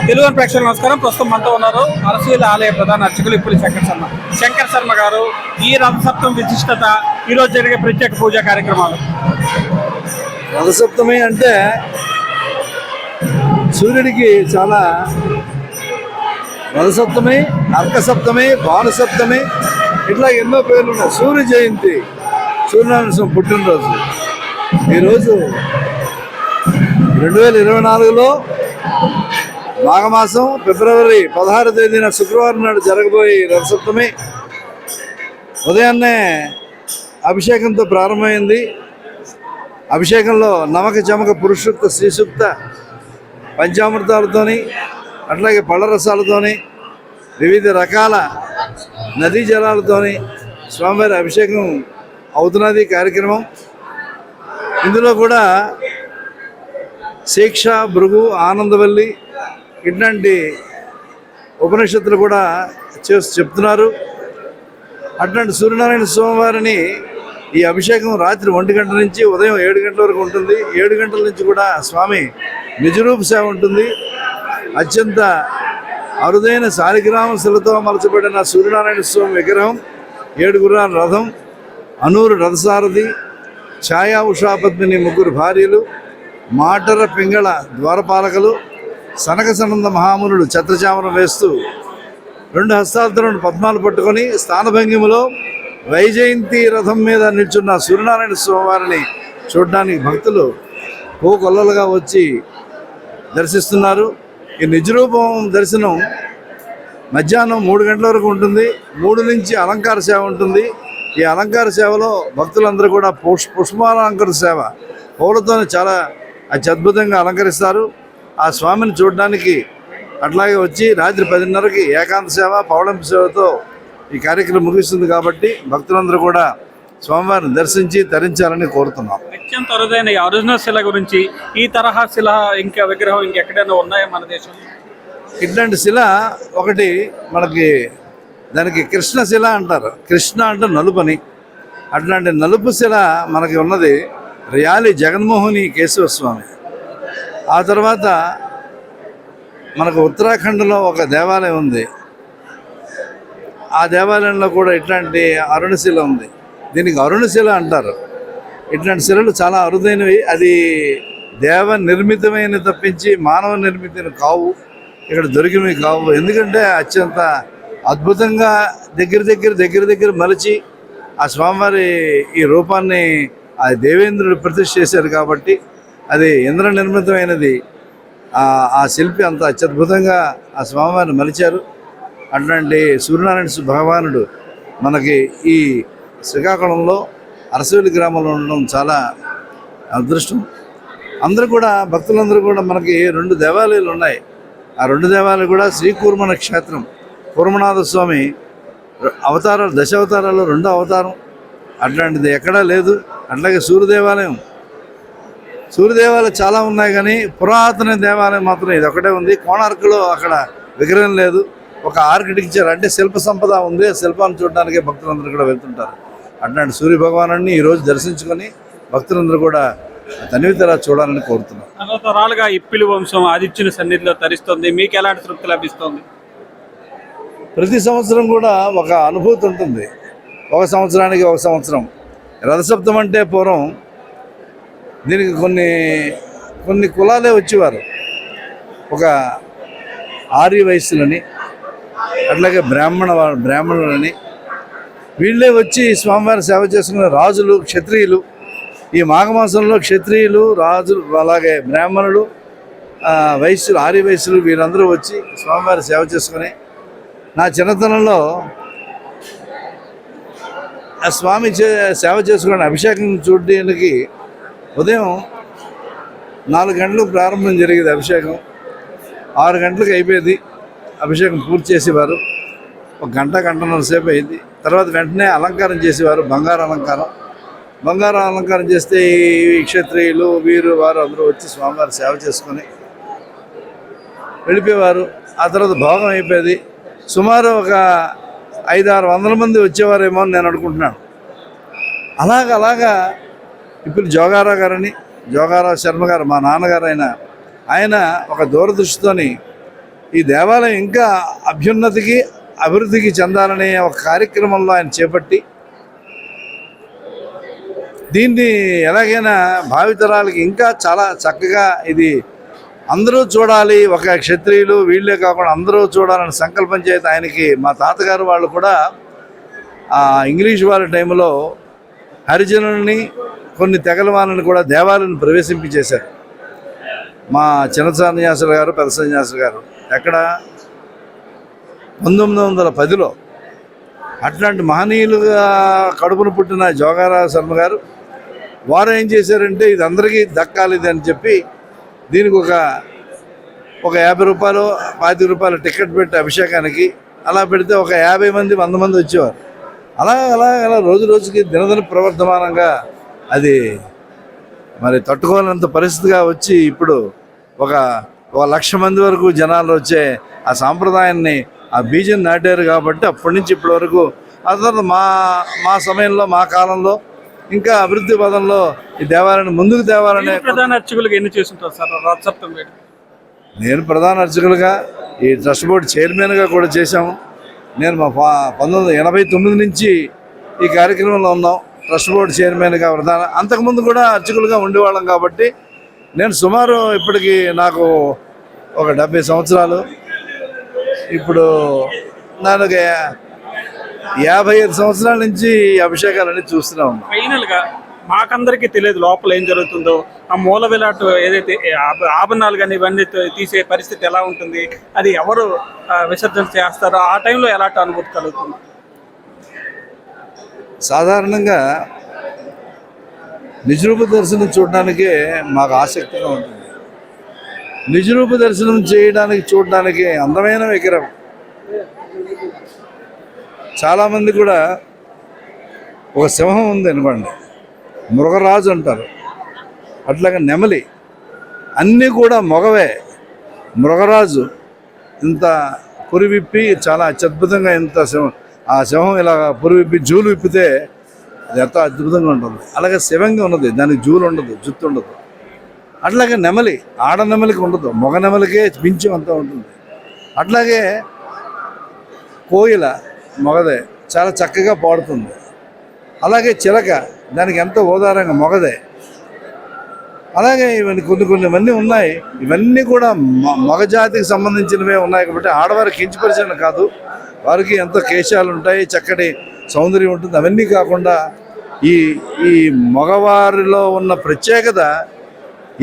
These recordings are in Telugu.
తెలుగు ప్రేక్షకులకు నమస్కారం. ప్రస్తుతం మనతో ఉన్నారు అరసీల ఆలయ ప్రధాన అర్చకులు ఇప్పులి శంకర్ శర్మ గారు. ఈ రథసప్తమి విశిష్టత, ఈరోజు జరిగే ప్రత్యేక పూజా కార్యక్రమాలు. రథసప్తమి అంటే సూర్యుడికి చాలా రథసప్తమి, అర్కసప్తమి, భానుసప్తమి ఇట్లా ఎన్నో పేర్లు ఉన్నాయి. సూర్య జయంతి, సూర్యనారాయణ స్వామి పుట్టినరోజు ఈరోజు 2024లో మాఘమాసం ఫిబ్రవరి 16వ తేదీన శుక్రవారం నాడు జరగబోయే రథసప్తమి ఉదయాన్నే అభిషేకంతో ప్రారంభమైంది. అభిషేకంలో నమక చమక పురుషుక్త శ్రీసూక్త పంచామృతాలతోని అట్లాగే పళ్ళ రసాలతోని వివిధ రకాల నదీ జలాలతోని స్వామివారి అభిషేకం అవుతున్నది కార్యక్రమం. ఇందులో కూడా శిక్ష, భృగు, ఆనందవల్లి ఇట్లాంటి ఉపనిషత్తులు కూడా చెప్తున్నారు. అట్లాంటి సూర్యనారాయణ స్వామివారిని ఈ అభిషేకం రాత్రి 1 గంట నుంచి ఉదయం 7 గంటల వరకు ఉంటుంది. 7 గంటల నుంచి కూడా స్వామి నిజరూప సేవ ఉంటుంది. అత్యంత అరుదైన శాలిగ్రామ శిలతో మలచబడిన సూర్యనారాయణ స్వామి విగ్రహం, 7 గుర్రాల రథం, అనూరు రథసారథి, ఛాయా ఉషాపద్మిని 3 భార్యలు, మాటర పింగళ ద్వారపాలకులు, సనక సనంద మహామునుడు ఛత్రచామరం వేస్తూ 2 హస్తాలతో 2 పద్మాలు పట్టుకొని స్థానభంగిమలో వైజయంతి రథం మీద నిల్చున్న సూర్యనారాయణ స్వామివారిని చూడడానికి భక్తులు కోకొల్లలుగా వచ్చి దర్శిస్తున్నారు. ఈ నిజరూపం దర్శనం మధ్యాహ్నం 3 గంటల వరకు ఉంటుంది. 3 నుంచి అలంకార సేవ ఉంటుంది. ఈ అలంకార సేవలో భక్తులందరూ కూడా పుష్పాలంకార సేవ పూలతో చాలా అత్యద్భుతంగా అలంకరిస్తారు. ఆ స్వామిని చూడడానికి అట్లాగే వచ్చి రాత్రి 10:30కి ఏకాంత సేవ, పౌళంపు సేవతో ఈ కార్యక్రమం ముగిస్తుంది. కాబట్టి భక్తులందరూ కూడా స్వామివారిని దర్శించి తరించాలని కోరుతున్నాం. అత్యంత అరుదైన ఈ ఒరిజినల్ శిల గురించి, ఈ తరహా శిల ఇంకా విగ్రహం ఇంకెక్కడైనా ఉన్నాయా మన దేశంలో? ఇట్లాంటి శిల ఒకటి మనకి, దానికి కృష్ణ శిల అంటారు. కృష్ణ అంటే నలుపని. అట్లాంటి నలుపు శిల మనకి ఉన్నది రియాలి జగన్మోహిని కేశవ స్వామి. ఆ తర్వాత మనకు ఉత్తరాఖండ్లో ఒక దేవాలయం ఉంది. ఆ దేవాలయంలో కూడా ఇట్లాంటి అరుణశిల ఉంది. దీనికి అరుణశిల అంటారు. ఇట్లాంటి శిలలు చాలా అరుదైనవి. అది దేవ నిర్మితమైన తప్పించి మానవ నిర్మితమైన కావు, ఇక్కడ దొరికినవి కావు. ఎందుకంటే అత్యంత అద్భుతంగా దగ్గర మలిచి ఆ స్వామివారి ఈ రూపాన్ని ఆ దేవేంద్రుడు ప్రతిష్ఠ చేశారు. కాబట్టి అది ఇంద్ర నిర్మితమైనది. ఆ శిల్పి అంత అత్యద్భుతంగా ఆ స్వామివారిని మలిచారు. అట్లాంటి సూర్యనారాయణ భగవానుడు మనకి ఈ శ్రీకాకుళంలో అరసవెల్లి గ్రామంలో ఉండడం చాలా అదృష్టం. అందరూ కూడా భక్తులందరూ కూడా మనకి 2 దేవాలయాలు ఉన్నాయి. ఆ 2 దేవాలయాలు కూడా శ్రీకూర్మణ క్షేత్రం. కూర్మనాథ స్వామి అవతారాలు, 10 అవతారాల్లో 2వ అవతారం. అట్లాంటిది ఎక్కడా లేదు. అట్లాగే సూర్యదేవాలయం చాలా ఉన్నాయి, కానీ పురాతన దేవాలయం మాత్రం ఇది ఒకటే ఉంది. కోణార్కులో అక్కడ విగ్రహం లేదు. ఒక ఆర్కిటెక్చర్ అంటే శిల్ప సంపద ఉంది. శిల్పాన్ని చూడడానికే భక్తులందరూ కూడా వెళ్తుంటారు. అట్లాంటి సూర్య భగవాను ఈరోజు దర్శించుకొని భక్తులందరూ కూడా తనివితరా చూడాలని కోరుతున్నారు. తరాలుగా ఇప్పిలి వంశం ఆదిత్యుని సన్నిధిలో తరిస్తుంది. మీకు ఎలాంటి తృప్తి లభిస్తుంది? ప్రతి సంవత్సరం కూడా ఒక అనుభూతి ఉంటుంది. ఒక సంవత్సరానికి ఒక సంవత్సరం. రథసప్తం అంటే పూర్వం దీనికి కొన్ని కులాలే వచ్చేవారు. ఒక ఆర్య వయస్సులని, అట్లాగే బ్రాహ్మణులని వీళ్ళే వచ్చి స్వామివారి సేవ చేసుకునే రాజులు, క్షత్రియులు. ఈ మాఘమాసంలో క్షత్రియులు, రాజులు, అలాగే బ్రాహ్మణులు, వైశ్యులు, ఆర్య వయస్సులు వీళ్ళందరూ వచ్చి స్వామివారి సేవ చేసుకుని, నా చిన్నతనంలో ఆ స్వామి సేవ చేసుకుని అభిషేకం చూడడానికి ఉదయం 4 గంటలకు ప్రారంభం జరిగేది. అభిషేకం 6 గంటలకు అయిపోయేది. అభిషేకం పూర్తి చేసేవారు. 1 గంటన్నర సేపు అయింది. తర్వాత వెంటనే అలంకారం చేసేవారు. బంగారు అలంకారం చేస్తే ఈ క్షత్రియులు, వీరు వారు అందరూ వచ్చి స్వామివారి సేవ చేసుకొని వెళ్ళిపోయేవారు. ఆ తర్వాత భోగం అయిపోయేది. సుమారు ఒక 500-600 మంది వచ్చేవారేమో అని నేను అనుకుంటున్నాను. అలాగా ఇప్పుడు జోగారావు శర్మ గారు, మా నాన్నగారు, ఆయన ఒక దూరదృష్టితోని ఈ దేవాలయం ఇంకా అభ్యున్నతికి అభివృద్ధికి చెందాలనే ఒక కార్యక్రమంలో ఆయన చేపట్టి దీన్ని ఎలాగైనా భావితరాలకి ఇంకా చాలా చక్కగా ఇది అందరూ చూడాలి, ఒక క్షత్రియులు వీళ్ళే కాకుండా అందరూ చూడాలని సంకల్పం చేత ఆయనకి మా తాతగారు వాళ్ళు కూడా ఇంగ్లీష్ వారి టైంలో హరిజనుల్ని కొన్ని తెగల వాళ్ళని కూడా దేవాలయాన్ని ప్రవేశింపచేశారు. మా చిన్న సన్యాసులు గారు పెద్ద సన్యాసులు గారు ఎక్కడ 1910లో అట్లాంటి మహనీయులుగా కడుపును పుట్టిన జోగారావు శర్మ గారు వారు ఏం చేశారంటే ఇది అందరికీ దక్కాలి అని చెప్పి దీనికి ఒక 50 రూపాయలు 25 రూపాయలు టికెట్ పెట్టి అభిషేకానికి అలా పెడితే ఒక 50 మంది 100 మంది వచ్చేవారు. అలా అలా అలా రోజు రోజుకి దినదిన ప్రవర్ధమానంగా అది మరి తట్టుకోలేనంత పరిస్థితిగా వచ్చి ఇప్పుడు ఒక 1,00,000 మంది వరకు జనాలు వచ్చే ఆ సాంప్రదాయాన్ని ఆ బీజం నాటారు. కాబట్టి అప్పటి నుంచి ఇప్పటి వరకు ఆ తర్వాత మా సమయంలో మా కాలంలో ఇంకా అభివృద్ధి పదంలో ఈ దేవాలయాన్ని ముందుకు తేవాలనే ప్రధాన అర్చకులుగా ఎన్ని చేస్తుంటారు సార్ రథసప్తమి వేడుక? నేను ప్రధాన అర్చకులుగా ఈ ట్రస్ట్ బోర్డు చైర్మన్గా కూడా చేశాము. నేను మా 1989 నుంచి ఈ కార్యక్రమంలో ఉన్నాం. ట్రస్ట్ బోర్డు చైర్మన్గా ప్రధాన, అంతకుముందు కూడా అర్చకులుగా ఉండేవాళ్ళం. కాబట్టి నేను సుమారు ఇప్పటికి నాకు ఒక 70 సంవత్సరాలు. ఇప్పుడు నాకు 55 సంవత్సరాల నుంచి ఈ అభిషేకాలన్నీ చూస్తూనే ఉన్నాం. ఫైనల్గా మాకందరికీ తెలియదు లోపల ఏం జరుగుతుందో, ఆ మూల విరాట్ ఏదైతే ఆభరణాలు కానీ ఇవన్నీ తీసే పరిస్థితి ఎలా ఉంటుంది, అది ఎవరు విసర్జన చేస్తారో ఆ టైంలో ఎలాంటి అనుభూతి కలుగుతుంది? సాధారణంగా నిజరూప దర్శనం చూడడానికే మాకు ఆసక్తిగా ఉంటుంది. నిజరూప దర్శనం చేయడానికి చూడడానికి అందమైన విగ్రహం. చాలామంది కూడా ఒక సింహం ఉంది అనుకోండి, మృగరాజు అంటారు, అట్లాగే నెమలి, అన్నీ కూడా మగవే. మృగరాజు ఇంత పురి విప్పి చాలా అత్యద్భుతంగా ఇంత ఆ సింహం ఇలా పురి విప్పి జూలు విప్పితే అది ఎంతో అద్భుతంగా ఉంటుంది. అలాగే శివంగా ఉన్నది, దానికి జూలు ఉండదు, జుత్తు ఉండదు. అట్లాగే నెమలి, ఆడ నెమలికి ఉండదు, మగ నెమలికే మించి అంతా ఉంటుంది. అట్లాగే కోయిల మగదే, చాలా చక్కగా పాడుతుంది. అలాగే చిలక, దానికి ఎంతో ఓదారంగా మగదే. అలాగే ఇవన్నీ కొన్ని ఉన్నాయి. ఇవన్నీ కూడా మగజాతికి సంబంధించినవే ఉన్నాయి. కాబట్టి ఆడవారికి కించపరిచయం కాదు, వారికి ఎంతో కేశాలు ఉంటాయి, చక్కటి సౌందర్యం ఉంటుంది. అవన్నీ కాకుండా ఈ మగవారిలో ఉన్న ప్రత్యేకత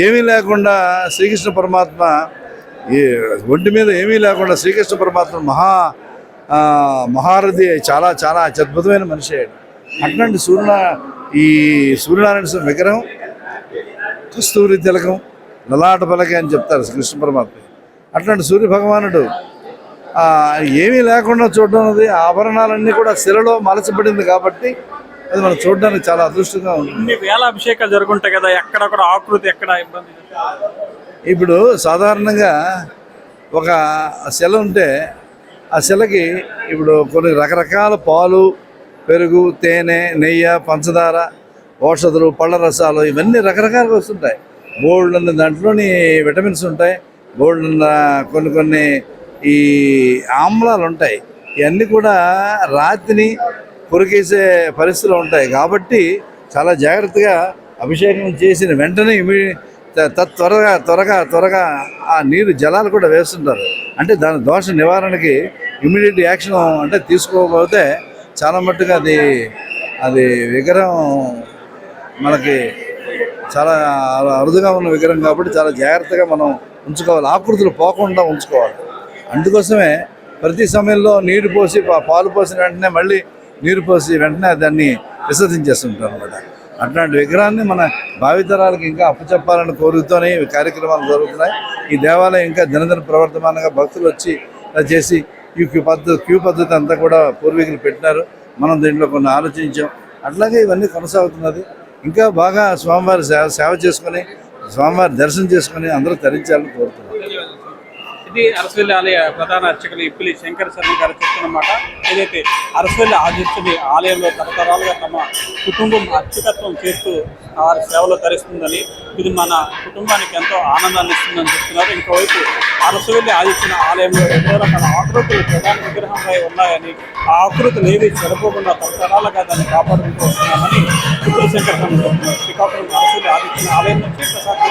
ఏమీ లేకుండా శ్రీకృష్ణ పరమాత్మ ఈ ఒంటి మీద ఏమీ లేకుండా శ్రీకృష్ణ పరమాత్మ మహారథి చాలా చాలా అద్భుతమైన మనిషి అయ్యాడు. అట్లాంటి ఈ సూర్యనారాయణ స్వామి విగ్రహం కస్తూరి తిలకం లలాట పలక అని చెప్తారు కృష్ణ పరమాత్మ. అట్లాంటి సూర్య భగవానుడు ఏమీ లేకుండా చూడడం అనేది, ఆభరణాలన్నీ కూడా శిలలో మలచబడింది కాబట్టి అది మనం చూడడానికి చాలా అదృష్టంగా ఉంది. ఇన్ని వేల అభిషేకాలు జరుగుంటాయి కదా, ఎక్కడొక్కడ ఆకృతి ఎక్కడ ఇబ్బంది? ఇప్పుడు సాధారణంగా ఒక శిల ఉంటే ఆ శిలకి ఇప్పుడు కొన్ని రకరకాల పాలు, పెరుగు, తేనె, నెయ్యి, పంచదార, ఔషధులు, పళ్ళ రసాలు ఇవన్నీ రకరకాలుగా వస్తుంటాయి. బోల్డ్ ఉన్న దాంట్లోని విటమిన్స్ ఉంటాయి, బోల్డ్ ఉన్న కొన్ని ఈ ఆమ్లాలు ఉంటాయి. ఇవన్నీ కూడా రాతిని కొరికేసే పరిస్థితులు ఉంటాయి. కాబట్టి చాలా జాగ్రత్తగా అభిషేకం చేసిన వెంటనే త్వరగా ఆ నీరు జలాలు కూడా వేస్తుంటారు. అంటే దాని దోష నివారణకి ఇమీడియట్ యాక్షన్ అంటే తీసుకోకపోతే చాలా మట్టుగా అది విగ్రహం మనకి చాలా అరుదుగా ఉన్న విగ్రహం కాబట్టి చాలా జాగ్రత్తగా మనం ఉంచుకోవాలి, ఆకృతులు పోకుండా ఉంచుకోవాలి. అందుకోసమే ప్రతి సమయంలో నీరు పోసి పాలు పోసిన వెంటనే మళ్ళీ నీరు పోసి వెంటనే దాన్ని విసర్జించేస్తుంటారు అన్నమాట. అట్లాంటి విగ్రహాన్ని మన భావితరాలకు ఇంకా అప్పచెప్పాలని కోరుతూనే ఈ కార్యక్రమాలు జరుగుతున్నాయి. ఈ దేవాలయం ఇంకా దినదిన ప్రవర్తమానంగా భక్తులు వచ్చి చేసి క్యూ పద్ధతి అంతా కూడా పూర్వీకులు పెట్టినారు. మనం దీంట్లో కొన్ని ఆలోచించాం. అట్లాగే ఇవన్నీ కొనసాగుతున్నది. ఇంకా బాగా స్వామివారి సేవ చేసుకొని, స్వామివారి దర్శనం చేసుకొని అందరూ తరించాలని కోరుతున్నారు. ఇది అరసవెల్లి ఆలయ ప్రధాన అర్చకులు ఇప్పిలి శంకర శర్మ గారు చెప్తున్నమాట. ఏదైతే అరసవెల్లి ఆదిత్యుని ఆలయంలో తరతరాలుగా తమ కుటుంబం అర్చకత్వం చేస్తూ వారి సేవలు ధరిస్తుందని, ఇది మన కుటుంబానికి ఎంతో ఆనందాన్ని ఇస్తుందని చెప్తున్నారు. ఇంకోవైపు అరసవెల్లి ఆదిత్యుని ఆలయంలో ఎన్నో రకాల ఆకృతులు ప్రధాన విగ్రహంపై ఉన్నాయని, ఆ ఆకృతులు ఏవి చెరపోకుండా తరతరాలుగా దాన్ని కాపాడుకుంటూ వస్తున్నామని ఇప్పిలి శంకర శర్మ చెప్తున్నారు. శ్రీకాకుళం అరసవెల్లి ఆదిత్యుని ఆలయం నుంచి ప్రసాద్